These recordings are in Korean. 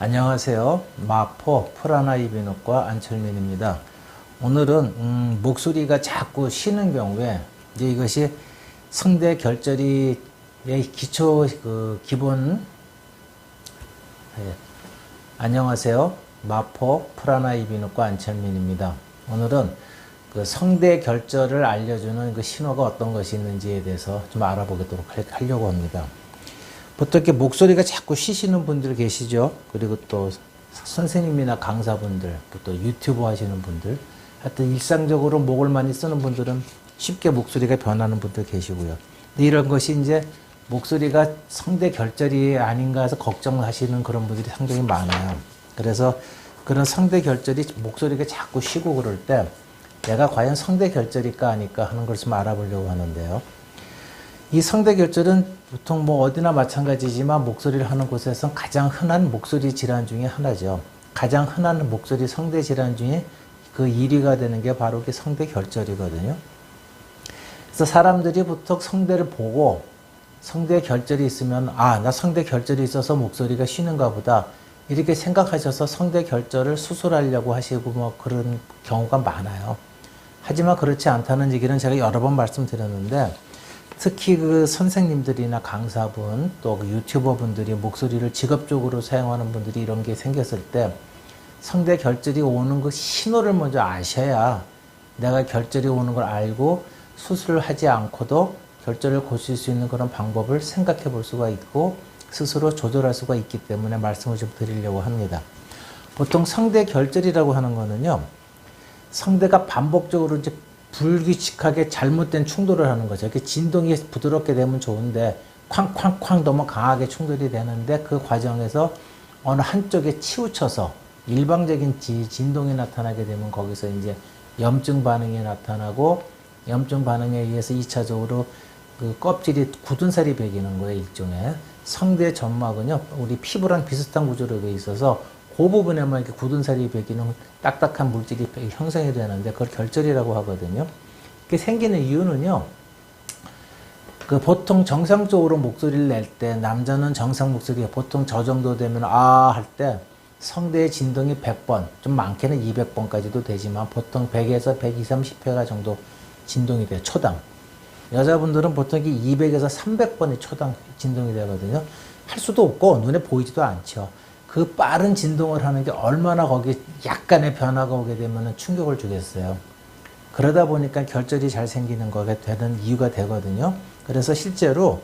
안녕하세요. 마포 프라나이비인후과 안철민입니다. 오늘은 목소리가 자꾸 쉬는 경우에 이제 이것이 성대 결절의 기초 기본. 안녕하세요. 마포 프라나이비인후과 안철민입니다. 오늘은 그 성대 결절을 알려주는 그 신호가 어떤 것이 있는지에 대해서 좀 알아보도록 하려고 합니다. 보통 이렇게 목소리가 자꾸 쉬시는 분들 계시죠? 그리고 또 선생님이나 강사분들, 또 유튜브 하시는 분들, 하여튼 일상적으로 목을 많이 쓰는 분들은 쉽게 목소리가 변하는 분들 계시고요. 근데 이런 것이 이제 목소리가 성대 결절이 아닌가 해서 걱정하시는 그런 분들이 상당히 많아요. 그래서 그런 성대 결절이 목소리가 자꾸 쉬고 그럴 때 내가 과연 성대 결절일까 아닐까 하는 걸 좀 알아보려고 하는데요. 이 성대 결절은 보통 뭐 어디나 마찬가지지만 목소리를 하는 곳에서 가장 흔한 목소리 질환 중에 하나죠. 가장 흔한 목소리 성대 질환 중에 그 1위가 되는 게 바로 그 성대 결절이거든요. 그래서 사람들이 보통 성대를 보고 성대 결절이 있으면 나 성대 결절이 있어서 목소리가 쉬는가 보다 이렇게 생각하셔서 성대 결절을 수술하려고 하시고 뭐 그런 경우가 많아요. 하지만 그렇지 않다는 얘기는 제가 여러 번 말씀드렸는데 특히 그 선생님들이나 강사분 또 그 유튜버 분들이 목소리를 직업적으로 사용하는 분들이 이런 게 생겼을 때 성대 결절이 오는 그 신호를 먼저 아셔야 내가 결절이 오는 걸 알고 수술을 하지 않고도 결절을 고칠 수 있는 그런 방법을 생각해 볼 수가 있고 스스로 조절할 수가 있기 때문에 말씀을 좀 드리려고 합니다. 보통 성대 결절이라고 하는 거는요, 성대가 반복적으로 이제 불규칙하게 잘못된 충돌을 하는 거죠. 이렇게 진동이 부드럽게 되면 좋은데 쾅쾅쾅 너무 강하게 충돌이 되는데 그 과정에서 어느 한쪽에 치우쳐서 일방적인 진동이 나타나게 되면 거기서 이제 염증 반응이 나타나고 염증 반응에 의해서 2차적으로 그 껍질이 굳은 살이 배기는 거예요. 일종의 성대 점막은요 우리 피부랑 비슷한 구조로 되어 있어서 그 부분에만 이렇게 굳은 살이 배기는 딱딱한 물질이 형성이 되는데 그걸 결절이라고 하거든요. 이게 생기는 이유는요, 그 보통 정상적으로 목소리를 낼 때 남자는 정상 목소리가 보통 저 정도 되면 할 때 성대의 진동이 100번, 좀 많게는 200번까지도 되지만 보통 100에서 120, 30회가 정도 진동이 돼요. 초당. 여자분들은 보통 200에서 300번이 초당 진동이 되거든요. 할 수도 없고 눈에 보이지도 않죠. 그 빠른 진동을 하는 게 얼마나 거기에 약간의 변화가 오게 되면 충격을 주겠어요. 그러다 보니까 결절이 잘 생기는 거가 되는 이유가 되거든요. 그래서 실제로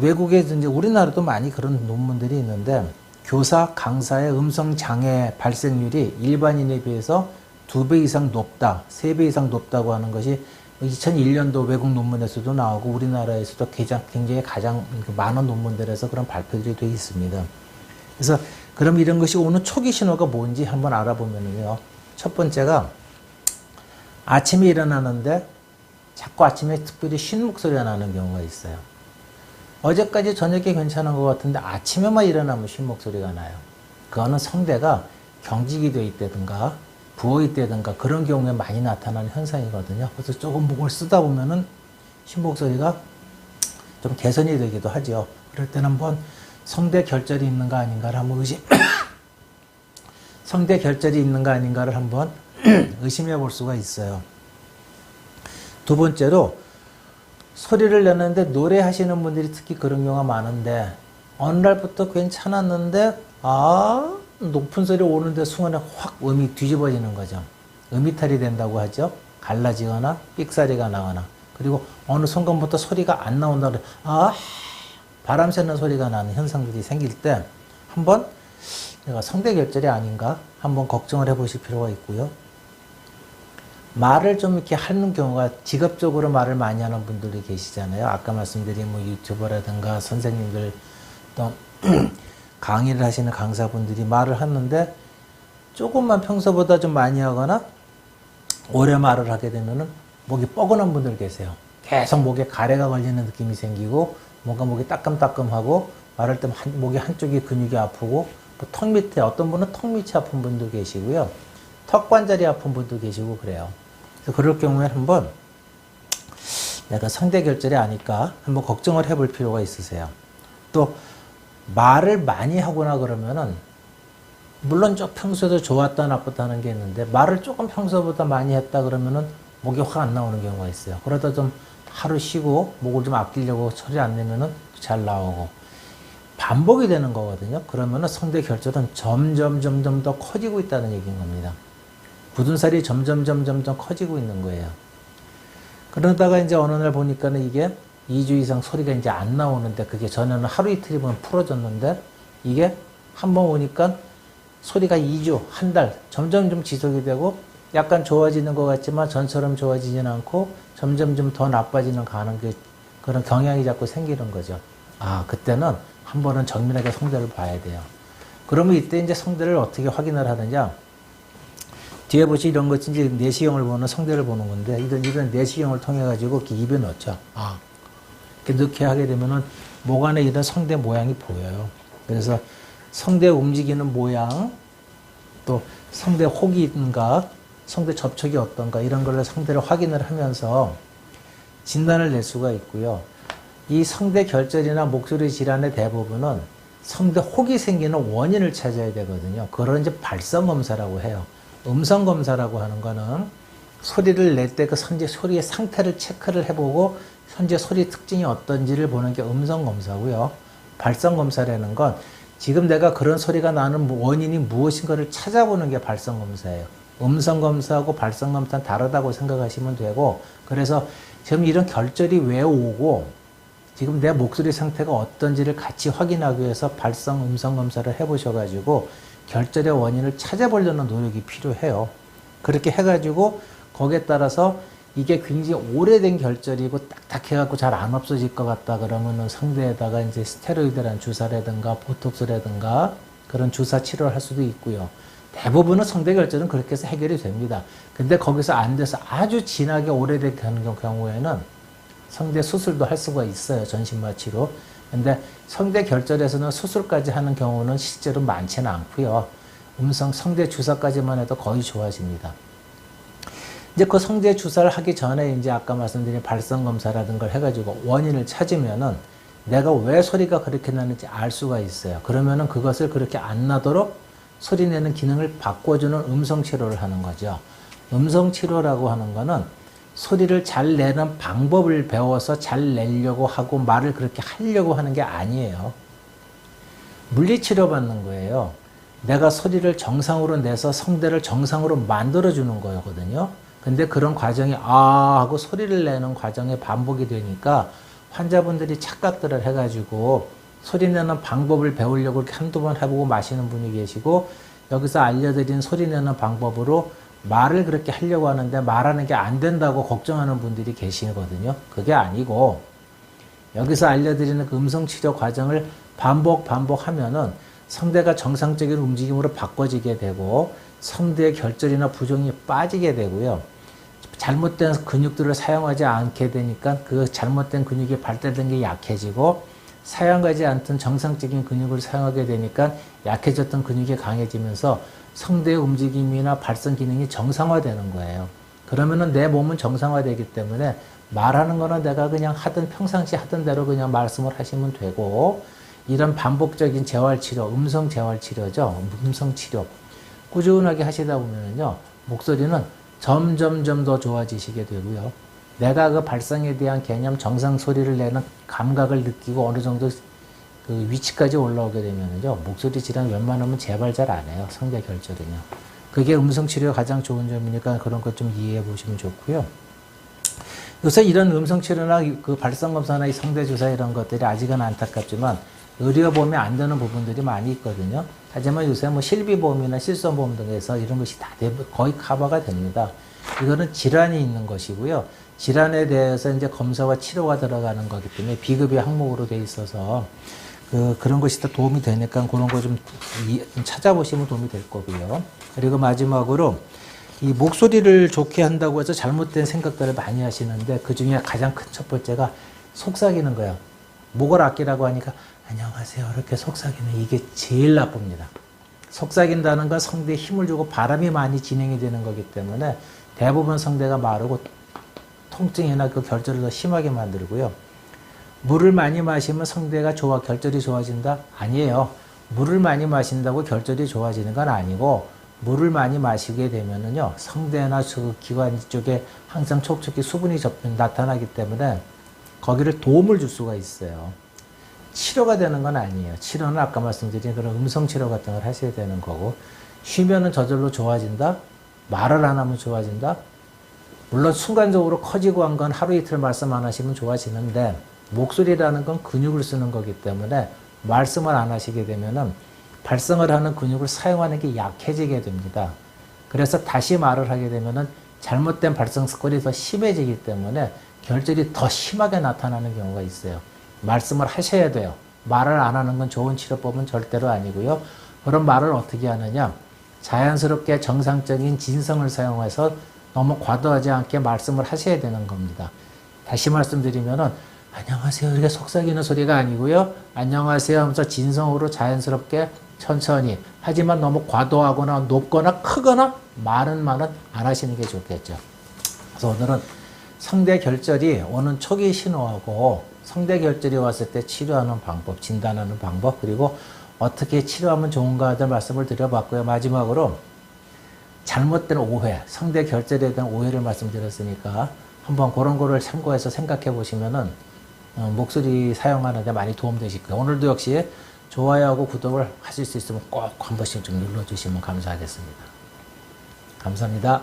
외국에 이제 우리나라도 많이 그런 논문들이 있는데 교사, 강사의 음성 장애 발생률이 일반인에 비해서 2배 이상 높다, 3배 이상 높다고 하는 것이 2001년도 외국 논문에서도 나오고 우리나라에서도 굉장히 가장 많은 논문들에서 그런 발표들이 되어 있습니다. 그래서 그럼 이런 것이 오는 초기 신호가 뭔지 한번 알아보면요. 첫 번째가 아침에 일어나는데 자꾸 아침에 특별히 쉰 목소리가 나는 경우가 있어요. 어제까지 저녁에 괜찮은 것 같은데 아침에만 일어나면 쉰 목소리가 나요. 그거는 성대가 경직이 되어 있다든가 부어 있다든가 그런 경우에 많이 나타나는 현상이거든요. 그래서 조금 목을 쓰다 보면은 쉰 목소리가 좀 개선이 되기도 하죠. 그럴 때는 한번 성대 결절이 있는가 아닌가를 한번 성대 결절이 있는가 아닌가를 한번 의심해 볼 수가 있어요. 두 번째로 소리를 내는데 노래하시는 분들이 특히 그런 경우가 많은데 어느 날부터 괜찮았는데 높은 소리 오는데 순간에 확 음이 뒤집어지는 거죠. 음이탈이 된다고 하죠. 갈라지거나 삑사리가 나거나 그리고 어느 순간부터 소리가 안 나온다 그래. 바람 쐬는 소리가 나는 현상들이 생길 때 한번 내가 성대 결절이 아닌가 한번 걱정을 해보실 필요가 있고요. 말을 좀 이렇게 하는 경우가 직업적으로 말을 많이 하는 분들이 계시잖아요. 아까 말씀드린 뭐 유튜버라든가 선생님들 또 강의를 하시는 강사분들이 말을 하는데 조금만 평소보다 좀 많이 하거나 오래 말을 하게 되면은 목이 뻐근한 분들 계세요. 계속 목에 가래가 걸리는 느낌이 생기고 뭔가 목이 따끔따끔하고 말할 때 목이 한쪽이 근육이 아프고 턱 밑에 어떤 분은 턱 밑이 아픈 분도 계시고요. 턱 관절이 아픈 분도 계시고 그래요. 그래서 그럴 경우에 한번 내가 성대 결절이 아닐까 한번 걱정을 해볼 필요가 있으세요. 또 말을 많이 하거나 그러면은 물론 좀 평소에도 좋았다 나쁘다 하는 게 있는데 말을 조금 평소보다 많이 했다 그러면은 목이 확 안 나오는 경우가 있어요. 그러다 좀 하루 쉬고 목을 좀 아끼려고 소리 안 내면은 잘 나오고 반복이 되는 거거든요. 그러면은 성대 결절은 점점 더 커지고 있다는 얘기인 겁니다. 굳은 살이 점점 커지고 있는 거예요. 그러다가 이제 어느 날 보니까는 이게 2주 이상 소리가 이제 안 나오는데 그게 전에는 하루 이틀이면 풀어졌는데 이게 한번 오니까 소리가 2주, 한 달 점점 좀 지속이 되고 약간 좋아지는 것 같지만 전처럼 좋아지진 않고 점점 좀 더 나빠지는 그런 경향이 자꾸 생기는 거죠. 아, 그때는 한 번은 정밀하게 성대를 봐야 돼요. 그러면 이때 이제 성대를 어떻게 확인을 하느냐? 뒤에 보시 이런 것이 이제 내시경을 보는 성대를 보는 건데 이런 내시경을 통해 가지고 이렇게 입에 넣죠. 아, 이렇게 넣게 하게 되면은 목 안에 이런 성대 모양이 보여요. 그래서 성대 움직이는 모양, 또 성대 혹이 있는가, 성대 접촉이 어떤가 이런 걸로 성대를 확인을 하면서 진단을 낼 수가 있고요. 이 성대 결절이나 목소리 질환의 대부분은 성대 혹이 생기는 원인을 찾아야 되거든요. 그걸 이제 발성 검사라고 해요. 음성 검사라고 하는 거는 소리를 낼 때 그 현재 소리의 상태를 체크를 해보고 현재 소리 특징이 어떤지를 보는 게 음성 검사고요. 발성 검사라는 건 지금 내가 그런 소리가 나는 원인이 무엇인가를 찾아보는 게 발성 검사예요. 음성 검사하고 발성 검사는 다르다고 생각하시면 되고, 그래서 지금 이런 결절이 왜 오고 지금 내 목소리 상태가 어떤지를 같이 확인하기 위해서 발성 음성 검사를 해보셔가지고 결절의 원인을 찾아보려는 노력이 필요해요. 그렇게 해가지고 거기에 따라서 이게 굉장히 오래된 결절이고 딱딱해갖고 잘 안 없어질 것 같다 그러면은 성대에다가 이제 스테로이드란 주사라든가 보톡스라든가 그런 주사 치료를 할 수도 있고요. 대부분은 성대 결절은 그렇게 해서 해결이 됩니다. 근데 거기서 안 돼서 아주 진하게 오래된 경우에는 성대 수술도 할 수가 있어요. 전신마취로. 근데 성대 결절에서는 수술까지 하는 경우는 실제로 많지는 않고요. 성대 주사까지만 해도 거의 좋아집니다. 이제 그 성대 주사를 하기 전에 이제 아까 말씀드린 발성 검사라든 걸 해가지고 원인을 찾으면은 내가 왜 소리가 그렇게 나는지 알 수가 있어요. 그러면은 그것을 그렇게 안 나도록 소리 내는 기능을 바꿔주는 음성 치료를 하는 거죠. 음성 치료라고 하는 거는 소리를 잘 내는 방법을 배워서 잘 내려고 하고 말을 그렇게 하려고 하는 게 아니에요. 물리치료 받는 거예요. 내가 소리를 정상으로 내서 성대를 정상으로 만들어주는 거거든요. 근데 그런 과정이 아 하고 소리를 내는 과정에 반복이 되니까 환자분들이 착각들을 해가지고 소리 내는 방법을 배우려고 이렇게 한두 번 해보고 마시는 분이 계시고, 여기서 알려드린 소리 내는 방법으로 말을 그렇게 하려고 하는데 말하는 게 안 된다고 걱정하는 분들이 계시거든요. 그게 아니고 여기서 알려드리는 그 음성치료 과정을 반복하면은 성대가 정상적인 움직임으로 바꿔지게 되고 성대의 결절이나 부종이 빠지게 되고요. 잘못된 근육들을 사용하지 않게 되니까 그 잘못된 근육이 발달된 게 약해지고 사용하지 않던 정상적인 근육을 사용하게 되니까 약해졌던 근육이 강해지면서 성대의 움직임이나 발성 기능이 정상화되는 거예요. 그러면은 내 몸은 정상화되기 때문에 말하는 거는 내가 그냥 평상시 하던 대로 그냥 말씀을 하시면 되고, 이런 반복적인 재활치료, 음성 재활치료죠. 음성치료. 꾸준하게 하시다 보면요. 목소리는 점점 더 좋아지시게 되고요. 내가 그 발성에 대한 개념, 정상 소리를 내는 감각을 느끼고 어느 정도 그 위치까지 올라오게 되면요. 목소리 질환 웬만하면 재발 잘 안 해요. 성대 결절은요. 그게 음성치료의 가장 좋은 점이니까 그런 것 좀 이해해 보시면 좋고요. 요새 이런 음성치료나 그 발성검사나 이 성대주사 이런 것들이 아직은 안타깝지만 의료보험이 안 되는 부분들이 많이 있거든요. 하지만 요새 뭐 실비보험이나 실손보험 등에서 이런 것이 다 거의 커버가 됩니다. 이거는 질환이 있는 것이고요. 질환에 대해서 이제 검사와 치료가 들어가는 거기 때문에 비급여 항목으로 돼 있어서 그런 것이 다 도움이 되니까 그런 거 좀 찾아보시면 도움이 될 거고요. 그리고 마지막으로 이 목소리를 좋게 한다고 해서 잘못된 생각들을 많이 하시는데 그 중에 가장 큰 첫 번째가 속삭이는 거예요. 목을 아끼라고 하니까 안녕하세요 이렇게 속삭이는 이게 제일 나쁩니다. 속삭인다는 건 성대에 힘을 주고 바람이 많이 진행이 되는 거기 때문에 대부분 성대가 마르고 통증이나 그 결절을 더 심하게 만들고요. 물을 많이 마시면 성대가 결절이 좋아진다? 아니에요. 물을 많이 마신다고 결절이 좋아지는 건 아니고, 물을 많이 마시게 되면은요, 성대나 기관 쪽에 항상 촉촉히 수분이 나타나기 때문에 거기를 도움을 줄 수가 있어요. 치료가 되는 건 아니에요. 치료는 아까 말씀드린 그런 음성 치료 같은 걸 하셔야 되는 거고, 쉬면은 저절로 좋아진다? 말을 안 하면 좋아진다? 물론 순간적으로 커지고 한 건 하루 이틀 말씀 안 하시면 좋아지는데, 목소리라는 건 근육을 쓰는 거기 때문에 말씀을 안 하시게 되면은 발성을 하는 근육을 사용하는 게 약해지게 됩니다. 그래서 다시 말을 하게 되면은 잘못된 발성 습관이 더 심해지기 때문에 결절이 더 심하게 나타나는 경우가 있어요. 말씀을 하셔야 돼요. 말을 안 하는 건 좋은 치료법은 절대로 아니고요. 그런 말을 어떻게 하느냐? 자연스럽게 정상적인 진성을 사용해서 너무 과도하지 않게 말씀을 하셔야 되는 겁니다. 다시 말씀드리면은 안녕하세요 이렇게 속삭이는 소리가 아니고요. 안녕하세요 하면서 진성으로 자연스럽게 천천히, 하지만 너무 과도하거나 높거나 크거나 말은 안 하시는 게 좋겠죠. 그래서 오늘은 성대 결절이 오는 초기 신호하고 성대 결절이 왔을 때 치료하는 방법, 진단하는 방법, 그리고 어떻게 치료하면 좋은가들 말씀을 드려봤고요. 마지막으로 잘못된 오해, 성대 결절에 대한 오해를 말씀드렸으니까 한번 그런 거를 참고해서 생각해 보시면은 목소리 사용하는 데 많이 도움되실 거예요. 오늘도 역시 좋아요하고 구독을 하실 수 있으면 꼭 한 번씩 좀 눌러주시면 감사하겠습니다. 감사합니다.